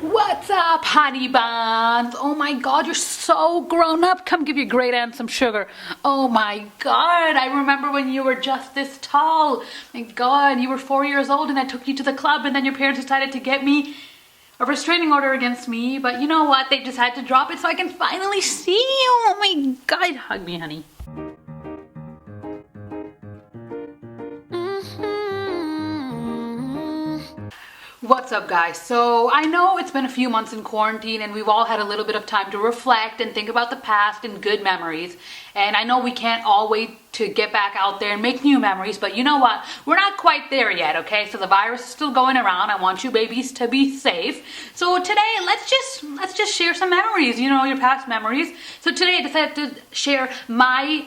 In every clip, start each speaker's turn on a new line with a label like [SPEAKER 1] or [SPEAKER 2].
[SPEAKER 1] What's up, honey buns? Oh my god, you're so grown up. Come give your great aunt some sugar. Oh my god, I remember when you were just this tall. My god, you were 4 years old and I took you to the club and then your parents decided to get me a restraining order against me. But you know what? They decided to drop it so I can finally see you. Oh my god, hug me, honey. What's up, guys? So I know it's been a few months in quarantine and we've all had a little bit of time to reflect and think about the past and good memories. And I know we can't all wait to get back out there and make new memories, but you know what? We're not quite there yet, okay? So the virus is still going around. I want you babies to be safe. So today, let's just share some memories, you know, your past memories. So today I decided to share my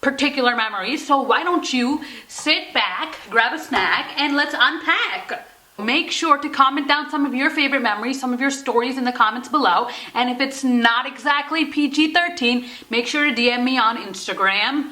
[SPEAKER 1] particular memories. So why don't you sit back, grab a snack, and let's unpack. Make sure to comment down some of your favorite memories, some of your stories in the comments below. And if it's not exactly PG-13, make sure to DM me on Instagram.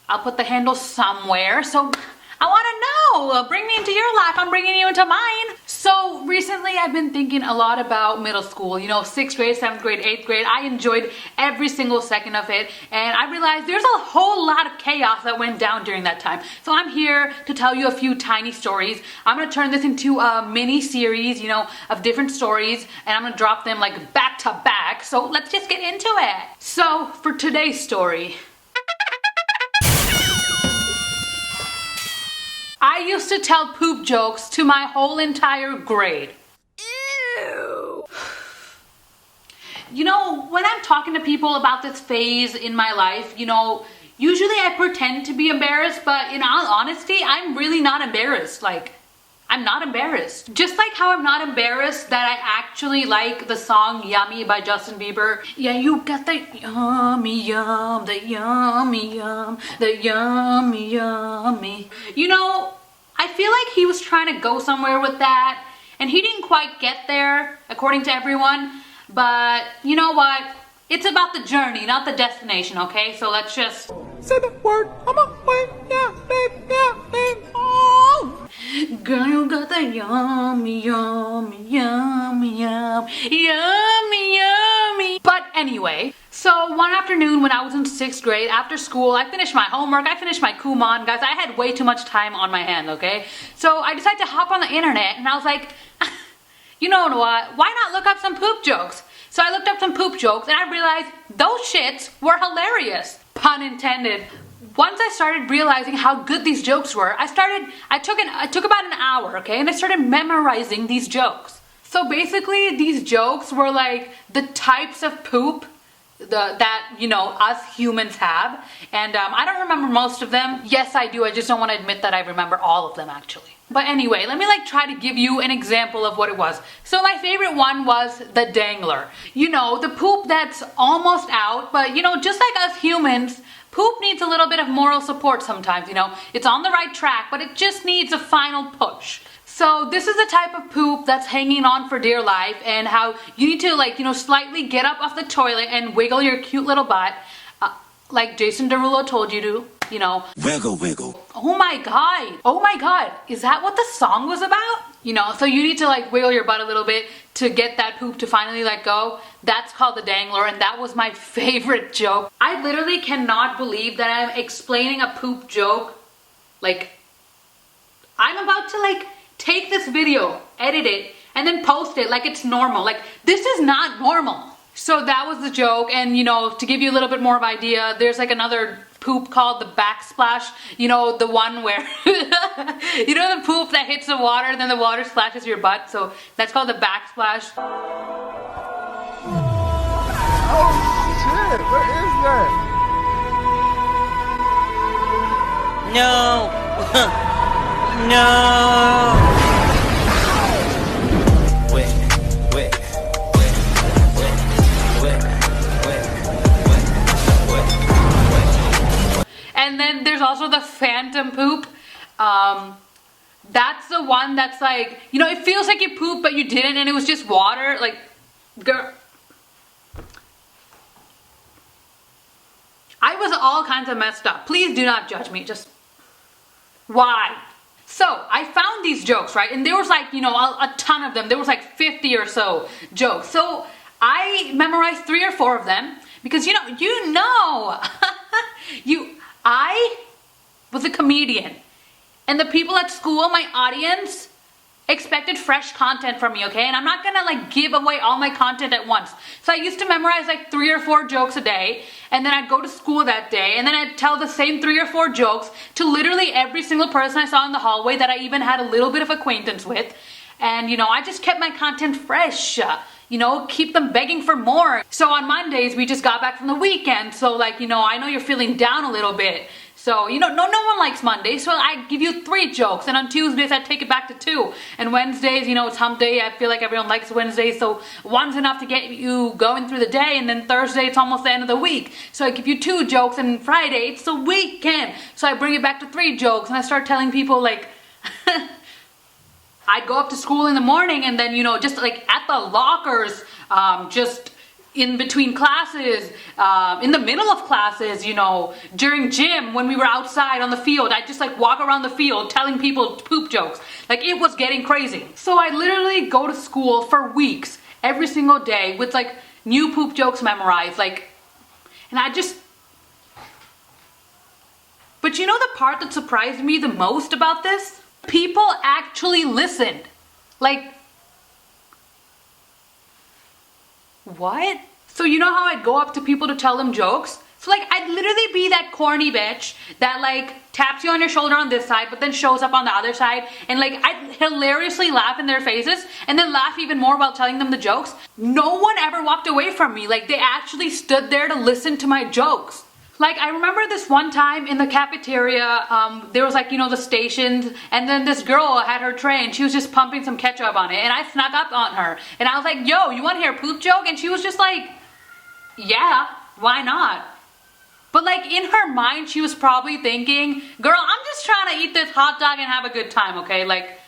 [SPEAKER 1] I'll put the handle somewhere. So I want to know. Bring me into your life. I'm bringing you into mine. So recently I've been thinking a lot about middle school. You know, 6th grade, 7th grade, 8th grade. I enjoyed every single second of it. And I realized there's a whole lot of chaos that went down during that time. So I'm here to tell you a few tiny stories. I'm going to turn this into a mini series, you know, of different stories. And I'm going to drop them like back to back. So let's just get into it. So for today's story, I used to tell poop jokes to my whole entire grade. Ew. You know, when I'm talking to people about this phase in my life, you know, usually I pretend to be embarrassed, but in all honesty, I'm really not embarrassed. Like, I'm not embarrassed. Just like how I'm not embarrassed that I actually like the song Yummy by Justin Bieber. Yeah, you got the yummy yum, the yummy yum, the yummy yummy. You know, I feel like he was trying to go somewhere with that, and he didn't quite get there, according to everyone. But you know what? It's about the journey, not the destination, okay? So let's just say the word. I'm a way, yeah, babe, oh. Girl, you got the yummy, yummy, yummy, yum, yummy, yummy. But anyway, so one afternoon when I was in 6th grade, after school, I finished my homework, I finished my Kumon, guys. I had way too much time on my hand, okay? So I decided to hop on the internet, and I was like, you know what? Why not look up some poop jokes? So I looked up some poop jokes, and I realized those shits were hilarious. Pun intended. Once I started realizing how good these jokes were, I took about an hour, okay, and I started memorizing these jokes. So basically, these jokes were like the types of poop that, you know, us humans have. And I don't remember most of them. Yes, I do. I just don't want to admit that I remember all of them, actually. But anyway, let me like try to give you an example of what it was. So my favorite one was the dangler. You know, the poop that's almost out, but you know, just like us humans, poop needs a little bit of moral support sometimes, you know. It's on the right track, but it just needs a final push. So this is the type of poop that's hanging on for dear life, and how you need to, like, you know, slightly get up off the toilet and wiggle your cute little butt, like Jason Derulo told you to, you know.
[SPEAKER 2] Wiggle, wiggle.
[SPEAKER 1] Oh my god, is that what the song was about? You know, so you need to like wiggle your butt a little bit to get that poop to finally let go. That's called the dangler, and that was my favorite joke. I literally cannot believe that I'm explaining a poop joke. Like, I'm about to like take this video, edit it, and then post it like it's normal. Like, this is not normal. So that was the joke, and you know, to give you a little bit more of an idea, there's like another poop called the backsplash. You know, the one where, you know, the poop that hits the water and then the water splashes your butt. So that's called the backsplash.
[SPEAKER 3] Oh shit, what is that?
[SPEAKER 2] No. No.
[SPEAKER 1] And then there's also the phantom poop. That's the one that's like, you know, it feels like you pooped but you didn't and it was just water. Like, girl, I was all kinds of messed up. Please do not judge me. Just, why? So I found these jokes, right? And there was like, a ton of them. There was like 50 or so jokes. So I memorized 3 or 4 of them because, I was a comedian and the people at school, my audience, expected fresh content from me, okay? And I'm not gonna like give away all my content at once. So I used to memorize like 3 or 4 jokes a day, and then I'd go to school that day, and then I'd tell the same 3 or 4 jokes to literally every single person I saw in the hallway that I even had a little bit of acquaintance with. And I just kept my content fresh, keep them begging for more. So on Mondays, we just got back from the weekend, so like, I know you're feeling down a little bit. So, no one likes Mondays, so I give you 3 jokes, and on Tuesdays I take it back to 2. And Wednesdays, it's hump day, I feel like everyone likes Wednesdays, so 1's enough to get you going through the day, and then Thursday it's almost the end of the week. So I give you 2 jokes, and Friday it's the weekend. So I bring it back to 3 jokes, and I start telling people like, I'd go up to school in the morning, and then, just like at the lockers, just in between classes, in the middle of classes, during gym, when we were outside on the field, I'd just like walk around the field telling people poop jokes. Like it was getting crazy. So I literally go to school for weeks, every single day with like new poop jokes memorized, like, and but the part that surprised me the most about this? People actually listened. Like, what? So how I'd go up to people to tell them jokes? So like I'd literally be that corny bitch that like taps you on your shoulder on this side but then shows up on the other side, and like I'd hilariously laugh in their faces and then laugh even more while telling them the jokes. No one ever walked away from me. Like they actually stood there to listen to my jokes. Like I remember this one time in the cafeteria, there was like, the stations, and then this girl had her tray and she was just pumping some ketchup on it, and I snuck up on her and I was like, yo, you want to hear a poop joke? And she was just like, yeah, why not? But like in her mind, she was probably thinking, girl, I'm just trying to eat this hot dog and have a good time, okay? Like,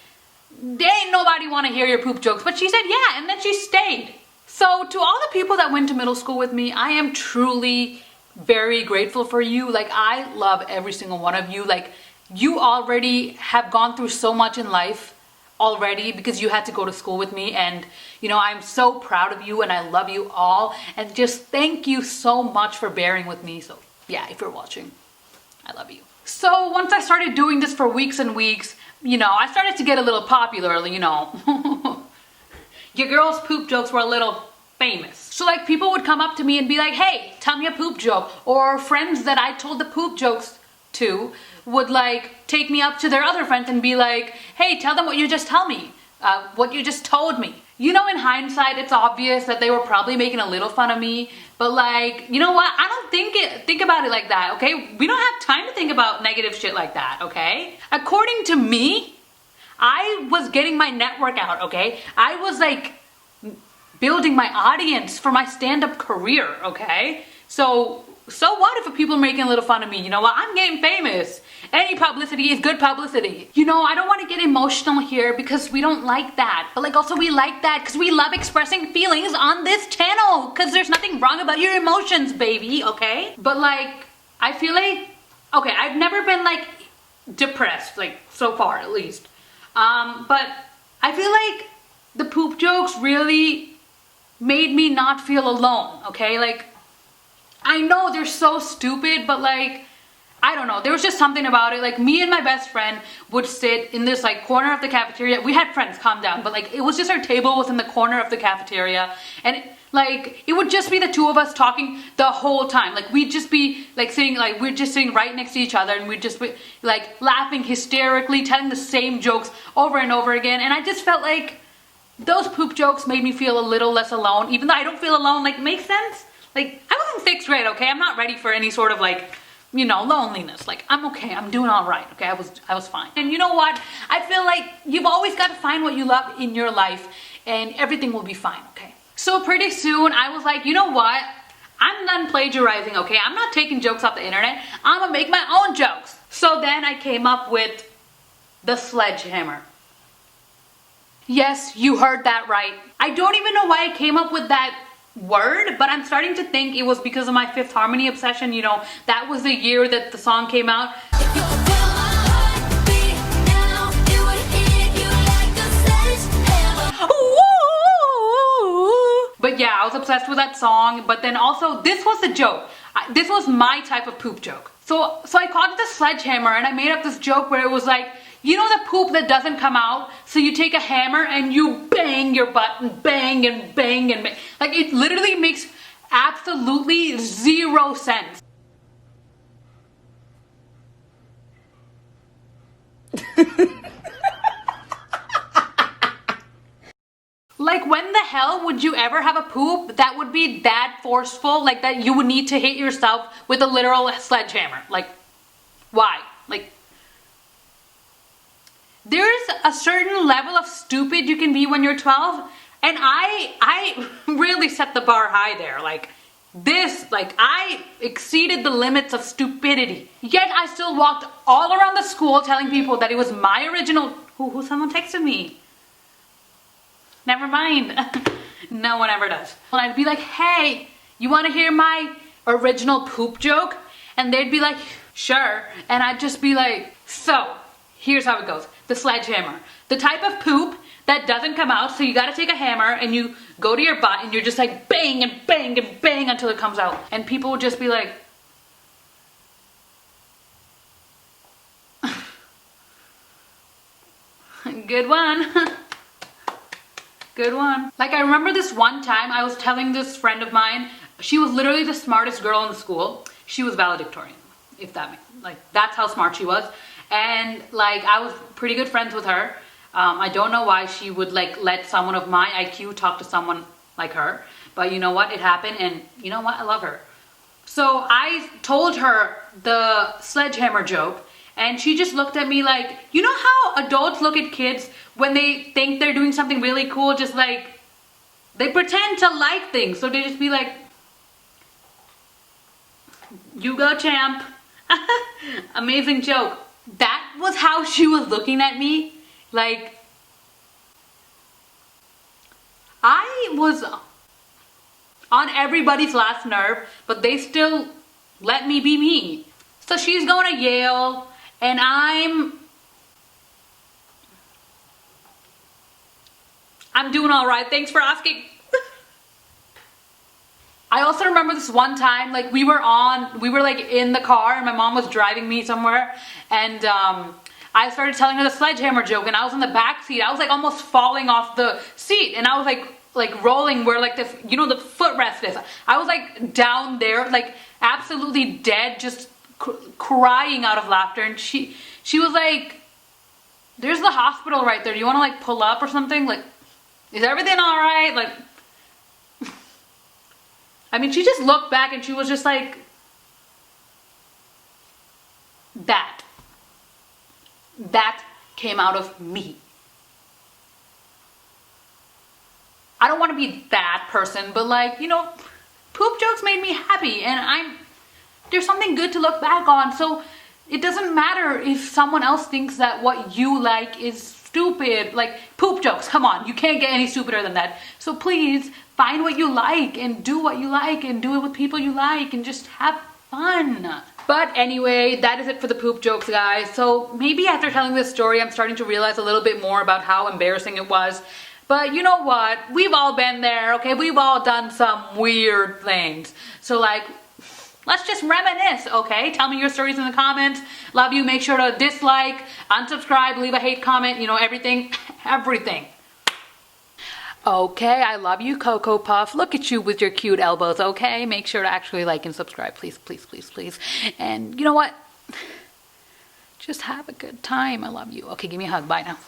[SPEAKER 1] there ain't nobody want to hear your poop jokes. But she said, yeah, and then she stayed. So to all the people that went to middle school with me, I am truly very grateful for you. Like I love every single one of you. Like you already have gone through so much in life already because you had to go to school with me, and I'm so proud of you and I love you all, and just thank you so much for bearing with me. So yeah, if you're watching, I love you. So once I started doing this for weeks and weeks, I started to get a little popular, your girl's poop jokes were a little famous. So like people would come up to me and be like, hey, tell me a poop joke. Or friends that I told the poop jokes to would like take me up to their other friends and be like, hey, tell them what you just told me. In hindsight, it's obvious that they were probably making a little fun of me, but like, you know what? I don't think about it like that, okay? We don't have time to think about negative shit like that, okay? According to me, I was getting my network out, okay? I was like building my audience for my stand-up career, okay? So what if people are making a little fun of me? You know what? I'm getting famous. Any publicity is good publicity. I don't want to get emotional here because we don't like that. But like also we like that because we love expressing feelings on this channel, because there's nothing wrong about your emotions, baby, okay? But like, I feel like, okay, I've never been like depressed, like so far at least. But I feel like the poop jokes really made me not feel alone, okay? Like, I know they're so stupid, but like, I don't know, there was just something about it. Like me and my best friend would sit in this like corner of the cafeteria. We had friends, calm down, but like it was just our table was in the corner of the cafeteria, and like it would just be the 2 of us talking the whole time. Like we'd just be like sitting, like we're just sitting right next to each other, and we'd just be like laughing hysterically, telling the same jokes over and over again. And I just felt like those poop jokes made me feel a little less alone, even though I don't feel alone. Like, makes sense? Like, I was in 6th grade, okay? I'm not ready for any sort of like, loneliness. Like, I'm okay. I'm doing all right, okay? I was fine. And you know what? I feel like you've always got to find what you love in your life, and everything will be fine, okay? So pretty soon, I was like, you know what? I'm done plagiarizing, okay? I'm not taking jokes off the internet. I'm gonna make my own jokes. So then I came up with the sledgehammer. Yes, you heard that right. I don't even know why I came up with that word, but I'm starting to think it was because of my Fifth Harmony obsession. That was the year that the song came out. But yeah, I was obsessed with that song. But then also, this was the joke. This was my type of poop joke. So I called it the sledgehammer, and I made up this joke where it was like, you know the poop that doesn't come out? So you take a hammer and you bang your butt and bang and bang and bang. Like, it literally makes absolutely zero sense. Like, when the hell would you ever have a poop that would be that forceful, like that you would need to hit yourself with a literal sledgehammer? Like, why? Like, there's a certain level of stupid you can be when you're 12, and I really set the bar high there. Like, I exceeded the limits of stupidity. Yet I still walked all around the school telling people that it was my original... Who someone texted me? Never mind. No one ever does. And I'd be like, hey, you want to hear my original poop joke? And they'd be like, sure. And I'd just be like, so, here's how it goes. The sledgehammer. The type of poop that doesn't come out, so you gotta take a hammer and you go to your butt and you're just like bang and bang and bang until it comes out. And people would just be like, good one. Good one. Like, I remember this one time I was telling this friend of mine, she was literally the smartest girl in the school. She was valedictorian, if that makes, like, that's how smart she was. And like, I was pretty good friends with her. I don't know why she would like let someone of my IQ talk to someone like her, but you know what, it happened, and you know what, I love her. So I told her the sledgehammer joke, and she just looked at me like, you know how adults look at kids when they think they're doing something really cool, just like, they pretend to like things, so they just be like, you go champ. Amazing joke. That was how she was looking at me. Like, I was on everybody's last nerve, but they still let me be me. So she's going to Yale, and I'm doing all right. Thanks for asking. I also remember this one time, like, we were like in the car, and my mom was driving me somewhere, and I started telling her the sledgehammer joke, and I was in the back seat. I was like almost falling off the seat, and I was like rolling where like the, you know, the footrest is. I was like down there, like absolutely dead, just crying out of laughter. And she was like, there's the hospital right there. Do you want to like pull up or something? Like, is everything all right? Like, I mean, she just looked back and she was just like, that came out of me. I don't want to be that person, but like, you know, poop jokes made me happy, and there's something good to look back on. So it doesn't matter if someone else thinks that what you like is stupid. Like, poop jokes, come on, you can't get any stupider than that. So please find what you like and do what you like and do it with people you like and just have fun. But anyway, that is it for the poop jokes, guys. So maybe after telling this story, I'm starting to realize a little bit more about how embarrassing it was. But you know what? We've all been there, okay? We've all done some weird things. So like, let's just reminisce, okay? Tell me your stories in the comments. Love you. Make sure to dislike, unsubscribe, leave a hate comment, you know, everything, everything. Okay, I love you, Cocoa Puff. Look at you with your cute elbows, okay? Make sure to actually like and subscribe, please, please, please, please. And you know what? Just have a good time. I love you. Okay, give me a hug. Bye now.